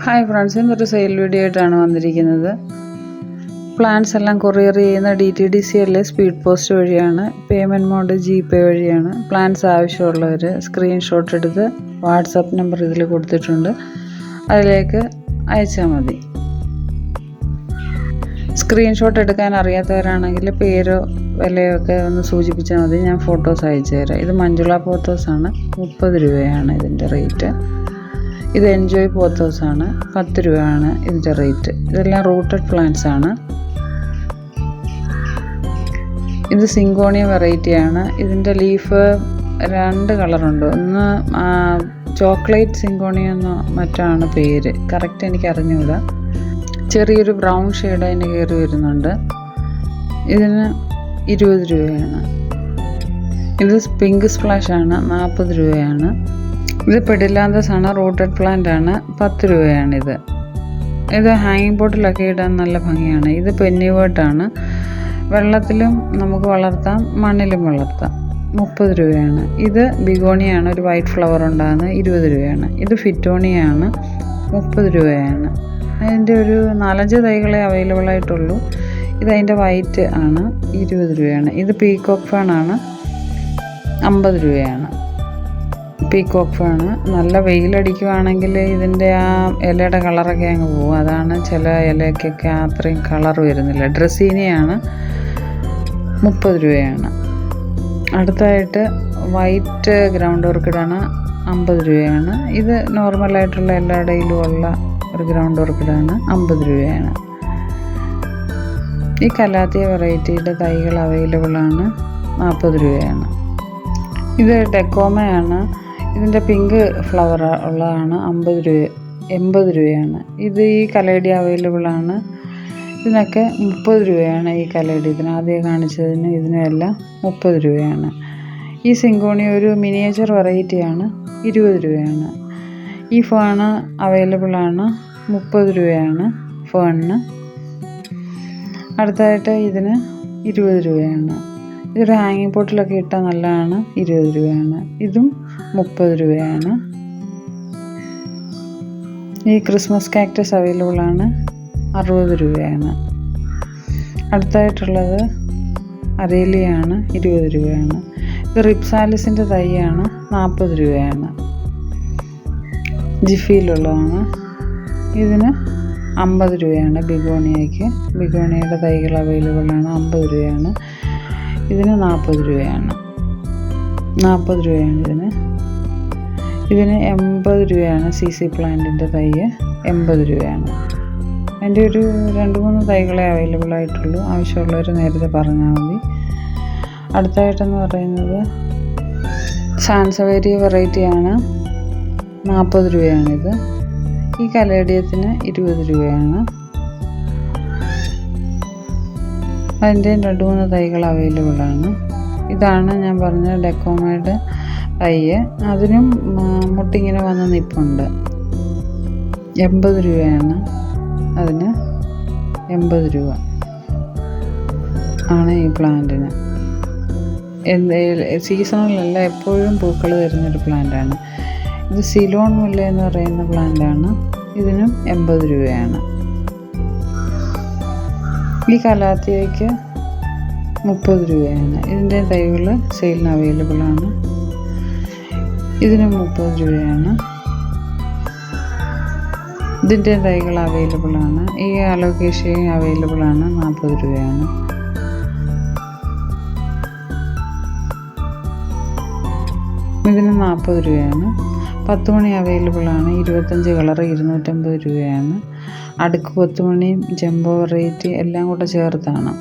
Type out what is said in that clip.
Hi friends, ഇന്നൊരു sale video ആയിട്ടാണ് വന്നിരിക്കുന്നത്. പ്ലാൻസ് എല്ലാം കൊറിയർ ചെയ്യുന്ന DTDCL സ്പീഡ് പോസ്റ്റ് വഴിയാണ്. പേയ്മെൻറ്റ് മോഡ് GPay വഴിയാണ്. പ്ലാൻസ് ആവശ്യമുള്ളവർ സ്ക്രീൻഷോട്ട് എടുത്ത് വാട്സപ്പ് നമ്പർ ഇതിൽ കൊടുത്തിട്ടുണ്ട്, അതിലേക്ക് അയച്ചാൽ മതി. സ്ക്രീൻഷോട്ട് എടുക്കാൻ അറിയാത്തവരാണെങ്കിൽ പേരോ വിലയോ ഒക്കെ ഒന്ന് സൂചിപ്പിച്ചാൽ മതി, ഞാൻ ഫോട്ടോസ് അയച്ചു തരാം. ഇത് മഞ്ജുള പോത്തോസാണ്, 30 രൂപയാണ് ഇതിൻ്റെ റേറ്റ്. ഇത് എൻജോയ് പോത്തോസാണ്, 10 രൂപയാണ് ഇതിൻ്റെ റേറ്റ്. ഇതെല്ലാം റൂട്ടഡ് പ്ലാന്റ്സ് ആണ്. ഇത് സിങ്കോണിയ വെറൈറ്റിയാണ്. ഇതിൻ്റെ ലീഫ് 2 കളറുണ്ട്. ഒന്ന് ചോക്ലേറ്റ് സിങ്കോണിയ എന്നോ മറ്റാണ് പേര്, കറക്റ്റ് എനിക്ക് അറിഞ്ഞുകൂടാ. ചെറിയൊരു ബ്രൗൺ ഷെയ്ഡ് അതിന് കയറി വരുന്നുണ്ട്. ഇതിന് 20 രൂപയാണ്. ഇത് പിങ്ക് സ്പ്ലാഷ് ആണ്, 40 രൂപയാണ്. ഇത് പെഡിലാന്തസ് ആണ്, റൂട്ടഡ് പ്ലാന്റ് ആണ്, 10 രൂപയാണിത്. ഇത് ഹാങ്ങിങ് പോട്ടിലൊക്കെ ഇടാൻ നല്ല ഭംഗിയാണ്. ഇത് പെന്നിവേർട്ടാണ്. വെള്ളത്തിലും നമുക്ക് വളർത്താം, മണ്ണിലും വളർത്താം. 30 രൂപയാണ്. ഇത് ബിഗോണിയാണ്, ഒരു വൈറ്റ് ഫ്ലവർ ഉണ്ടാകുന്നത്, 20 രൂപയാണ്. ഇത് ഫിറ്റോണിയാണ്, 30 രൂപയാണ്. അതിൻ്റെ ഒരു 4-5 തൈകളെ അവൈലബിൾ ആയിട്ടുള്ളൂ. ഇതതിൻ്റെ വൈറ്റ് ആണ്, 20 രൂപയാണ്. ഇത് പീകോക്ക് ഫേണാണ്, 50 രൂപയാണ്. പീകോക്ക് ഫേണ് നല്ല വെയിലടിക്കുവാണെങ്കിൽ ഇതിൻ്റെ ആ ഇലയുടെ കളറൊക്കെ അങ്ങ് പോകും. അതാണ് ചില ഇലയ്ക്കൊക്കെ അത്രയും കളർ വരുന്നില്ല. ഡ്രസ്സീനിയാണ്, 30 രൂപയാണ്. അടുത്തായിട്ട് വൈറ്റ് ഗ്രൗണ്ട് ഓർക്കിഡാണ്, 50 രൂപയാണ്. ഇത് നോർമലായിട്ടുള്ള എല്ലായിടയിലും ഉള്ള ഒരു ഗ്രൗണ്ട് ഓർക്കിഡാണ്, 50 രൂപയാണ്. ഈ കലാത്തിയ വെറൈറ്റിയുടെ തൈകൾ അവൈലബിളാണ്, 40 രൂപയാണ്. ഇത് ഡെക്കോമയാണ്. ഇതിൻ്റെ പിങ്ക് ഫ്ലവർ ഉള്ളതാണ്, 80 രൂപയാണ്. ഇത് ഈ കലേഡി അവൈലബിളാണ്. ഇതിനൊക്കെ 30 രൂപയാണ്. ഈ കലേഡി ഇതിന് ആദ്യം കാണിച്ചതിന് ഇതിനെല്ലാം 30 രൂപയാണ്. ഈ സിങ്കോണി ഒരു മിനിയേച്ചർ വെറൈറ്റിയാണ്, 20 രൂപയാണ്. ഈ ഫേണ് അവൈലബിളാണ്, 30 രൂപയാണ് ഫേണിന്. അടുത്തായിട്ട് ഇതിന് 20 രൂപയാണ്. ഇതൊരു ഹാങ്ങിങ് പോട്ടിലൊക്കെ ഇട്ടാൽ നല്ലതാണ്, 20 രൂപയാണ്. ഇതും 30 രൂപയാണ്. ഈ ക്രിസ്മസ് കാക്ടസ് അവൈലബിളാണ്, 60 രൂപയാണ്. അടുത്തായിട്ടുള്ളത് അരേലിയാണ്, 20 രൂപയാണ്. ഇത് റിപ്സാലിസിൻ്റെ തൈയാണ്, 40 രൂപയാണ്. ജിഫിയിലുള്ളതാണ്. ഇതിന് 50 രൂപയാണ്. ബിഗോണിയയ്ക്ക് ബിഗോണിയയുടെ തൈകൾ അവൈലബിളാണ്, 50 രൂപയാണ്. ഇതിന് 40 രൂപയാണ്. 40 രൂപയാണ് ഇതിന് 80 രൂപയാണ്. CC പ്ലാന്റിൻ്റെ തൈ 80 രൂപയാണ്. അതിൻ്റെ ഒരു 2-3 തൈകളെ അവൈലബിൾ ആയിട്ടുള്ളൂ. ആവശ്യമുള്ളവർ നേരത്തെ പറഞ്ഞാൽ മതി. അടുത്തായിട്ടെന്ന് പറയുന്നത് സാൻസവേരിയ വെറൈറ്റിയാണ്, 40 രൂപയാണിത്. ഈ കലേഡിയത്തിന് 20 രൂപയാണ്. അതിൻ്റെ 2-3 തൈകൾ അവൈലബിളാണ്. ഇതാണ് ഞാൻ പറഞ്ഞ ഡെക്കോമയുടെ തൈ. അതിനും മുട്ടിങ്ങനെ വന്ന് നിൽപ്പുണ്ട്. 80 രൂപയാണ്. അതിന് 80 രൂപ ആണ് ഈ പ്ലാന്റിന്. സീസണിലല്ല, എപ്പോഴും പൂക്കൾ തരുന്നൊരു പ്ലാന്റാണ്. ഇത് സിലോൺ മുല്ല എന്ന് പറയുന്ന പ്ലാന്റാണ്. ഇതിനും 80 രൂപയാണ്. ഈ കലാത്തിയയ്ക്ക് 30 രൂപയാണ്. ഇതിൻ്റെ തൈകൾ സെയിലിന് അവൈലബിളാണ്. ഇതിന് 30 രൂപയാണ്. ഇതിൻ്റെ തൈകൾ അവൈലബിളാണ്. ഈ അലോക്കേഷ്യയും അവൈലബിളാണ്, 40 രൂപയാണ്. ഇതിന് 40 രൂപയാണ്. 10 മണി അവൈലബിളാണ്, 25 കളറ്, 250 രൂപയാണ്. അടുക്ക് 10 മണിയും ജംബോ വെറൈറ്റി എല്ലാം കൂടെ ചേർത്താണ്.